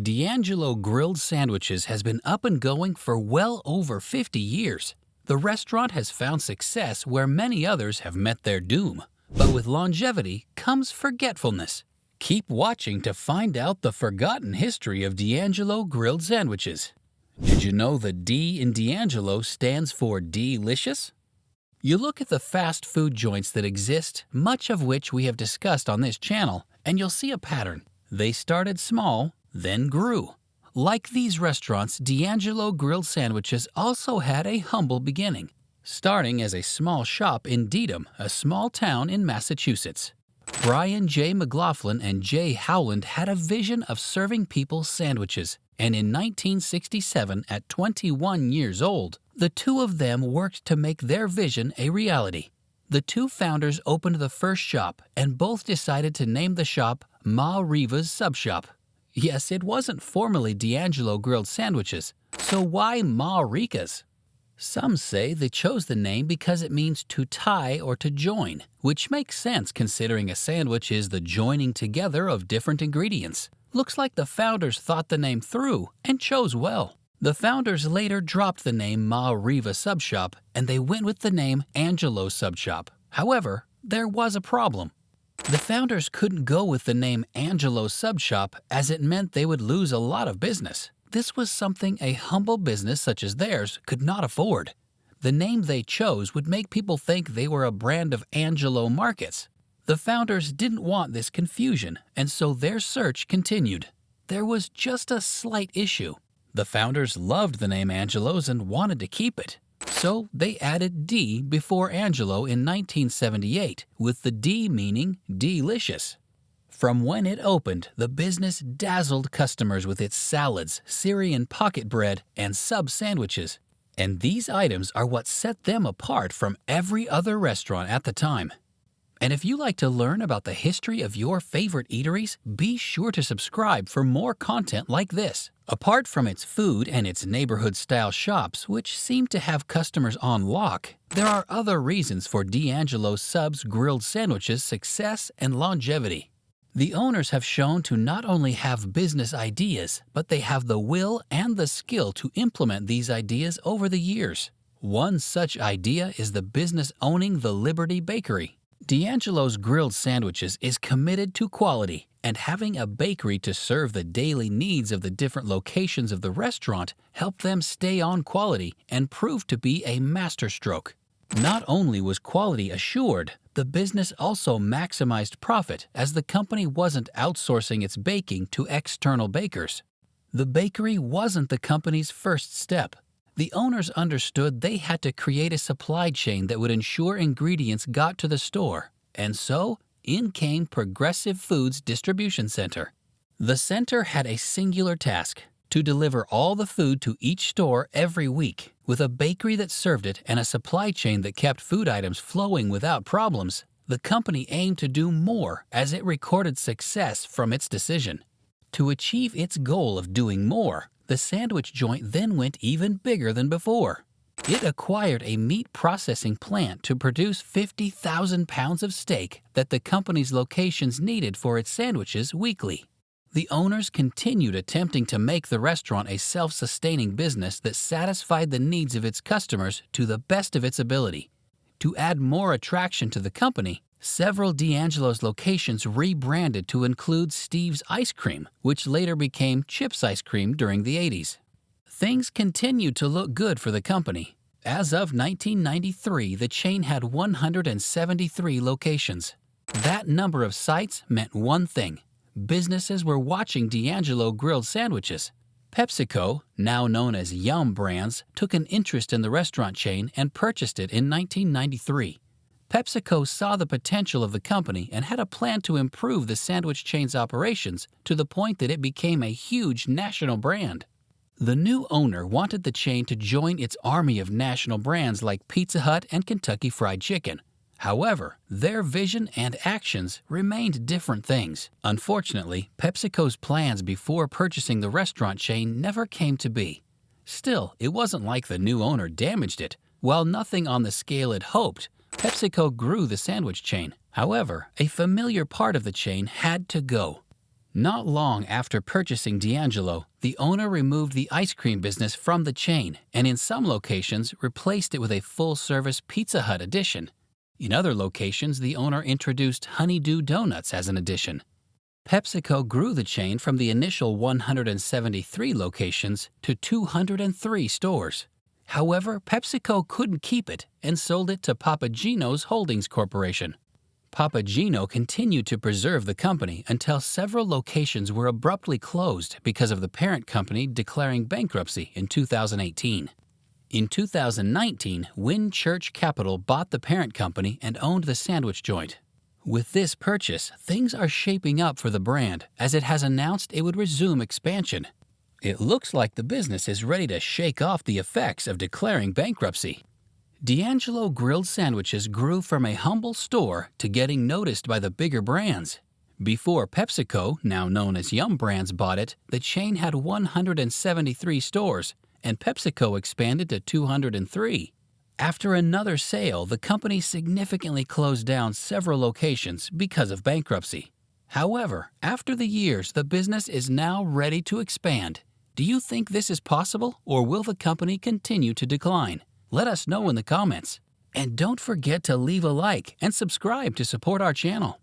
DAngelo Grilled Sandwiches has been up and going for well over 50 years. The restaurant has found success where many others have met their doom. But with longevity comes forgetfulness. Keep watching to find out the forgotten history of DAngelo Grilled Sandwiches. Did you know the D in DAngelo stands for delicious? You look at the fast food joints that exist, much of which we have discussed on this channel, and you'll see a pattern. They started small, then grew. Like these restaurants, DAngelo Grilled Sandwiches also had a humble beginning, starting as a small shop in Dedham, a small town in Massachusetts. Brian J. McLaughlin and Jay Howland had a vision of serving people sandwiches, and in 1967, at 21 years old, the two of them worked to make their vision a reality. The two founders opened the first shop, and both decided to name the shop Ma Riva's Sub Shop. Yes, it wasn't formerly DAngelo Grilled Sandwiches, so why Ma Rica's? Some say they chose the name because it means to tie or to join, which makes sense considering a sandwich is the joining together of different ingredients. Looks like the founders thought the name through and chose well. The founders later dropped the name Ma Riva Sub Shop and they went with the name Angelo Sub Shop. However, there was a problem. The founders couldn't go with the name Angelo Sub Shop as it meant they would lose a lot of business. This was something a humble business such as theirs could not afford. The name they chose would make people think they were a brand of Angelo Markets. The founders didn't want this confusion, and so their search continued. There was just a slight issue. The founders loved the name Angelo's and wanted to keep it. So they added D before Angelo in 1978, with the D meaning delicious. From when it opened, the business dazzled customers with its salads, Syrian pocket bread, and sub sandwiches. And these items are what set them apart from every other restaurant at the time. And if you like to learn about the history of your favorite eateries, be sure to subscribe for more content like this. Apart from its food and its neighborhood-style shops, which seem to have customers on lock, there are other reasons for DAngelo Sub's grilled sandwiches' success and longevity. The owners have shown to not only have business ideas, but they have the will and the skill to implement these ideas over the years. One such idea is the business owning the Liberty Bakery. DAngelo's Grilled Sandwiches is committed to quality, and having a bakery to serve the daily needs of the different locations of the restaurant helped them stay on quality and proved to be a masterstroke. Not only was quality assured, the business also maximized profit as the company wasn't outsourcing its baking to external bakers. The bakery wasn't the company's first step. The owners understood they had to create a supply chain that would ensure ingredients got to the store, and so in came Progressive Foods Distribution Center. The center had a singular task: to deliver all the food to each store every week. With a bakery that served it and a supply chain that kept food items flowing without problems, the company aimed to do more as it recorded success from its decision. To achieve its goal of doing more, the sandwich joint then went even bigger than before. It acquired a meat processing plant to produce 50,000 pounds of steak that the company's locations needed for its sandwiches weekly. The owners continued attempting to make the restaurant a self-sustaining business that satisfied the needs of its customers to the best of its ability. To add more attraction to the company, several DAngelo's locations rebranded to include Steve's Ice Cream, which later became Chip's Ice Cream during the 80s. Things continued to look good for the company. As of 1993, the chain had 173 locations. That number of sites meant one thing: businesses were watching DAngelo Grilled Sandwiches. PepsiCo, now known as Yum Brands, took an interest in the restaurant chain and purchased it in 1993. PepsiCo saw the potential of the company and had a plan to improve the sandwich chain's operations to the point that it became a huge national brand. The new owner wanted the chain to join its army of national brands like Pizza Hut and Kentucky Fried Chicken. However, their vision and actions remained different things. Unfortunately, PepsiCo's plans before purchasing the restaurant chain never came to be. Still, it wasn't like the new owner damaged it. While nothing on the scale it hoped, PepsiCo grew the sandwich chain. However, a familiar part of the chain had to go. Not long after purchasing DAngelo, the owner removed the ice cream business from the chain and in some locations replaced it with a full-service Pizza Hut addition. In other locations, the owner introduced Honeydew Donuts as an addition. PepsiCo grew the chain from the initial 173 locations to 203 stores. However, PepsiCo couldn't keep it and sold it to Papa Gino's Holdings Corporation. Papa Gino continued to preserve the company until several locations were abruptly closed because of the parent company declaring bankruptcy in 2018. In 2019, Wynn Church Capital bought the parent company and owned the sandwich joint. With this purchase, things are shaping up for the brand as it has announced it would resume expansion. It looks like the business is ready to shake off the effects of declaring bankruptcy. DAngelo grilled sandwiches grew from a humble store to getting noticed by the bigger brands. Before PepsiCo, now known as Yum Brands, bought it, the chain had 173 stores, and PepsiCo expanded to 203. After another sale, the company significantly closed down several locations because of bankruptcy. However, after the years, the business is now ready to expand. Do you think this is possible, or will the company continue to decline? Let us know in the comments. And don't forget to leave a like and subscribe to support our channel.